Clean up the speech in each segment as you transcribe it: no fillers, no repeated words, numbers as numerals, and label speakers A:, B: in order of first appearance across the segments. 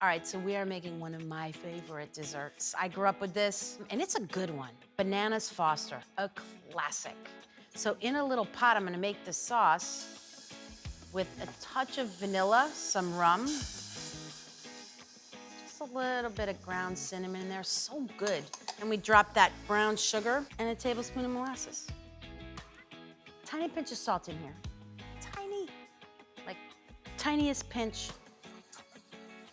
A: All right, so we are making one of my favorite desserts. I grew up with this, and it's a good one. Bananas Foster, a classic. So in a little pot, I'm gonna make the sauce with a touch of vanilla, some rum, just a little bit of ground cinnamon in there, so good. And we drop that brown sugar and a tablespoon of molasses. Tiny pinch of salt in here, tiny, like tiniest pinch.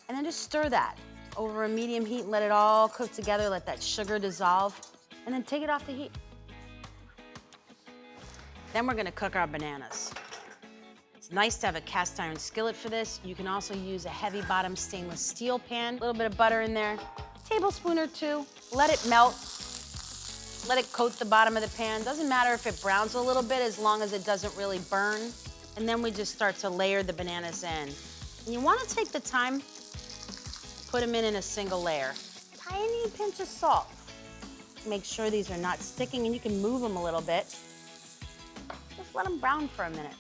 A: And then just stir that over a medium heat and let it all cook together, let that sugar dissolve, and then take it off the heat. Then we're gonna cook our bananas. It's nice to have a cast iron skillet for this. You can also use a heavy bottom stainless steel pan, a little bit of butter in there, tablespoon or two, let it melt, let it coat the bottom of the pan. Doesn't matter if it browns a little bit as long as it doesn't really burn. And then we just start to layer the bananas in. And you wanna take the time, put them in a single layer. Tiny pinch of salt. Make sure these are not sticking, and you can move them a little bit. Just let them brown for a minute.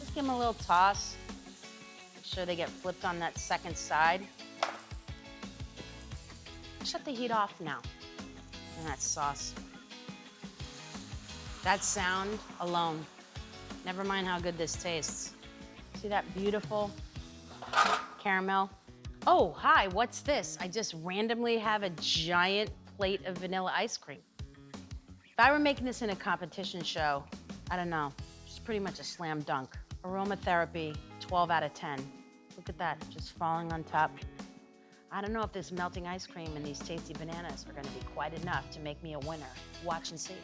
A: Just give them a little toss. Make sure they get flipped on that second side. Shut the heat off now. And that sauce. That sound alone. Never mind how good this tastes. See that beautiful caramel? Oh, hi, what's this? I just randomly have a giant plate of vanilla ice cream. If I were making this in a competition show, I don't know, just pretty much a slam dunk. Aromatherapy, 12 out of 10. Look at that, just falling on top. I don't know if this melting ice cream and these tasty bananas are gonna be quite enough to make me a winner. Watch and see.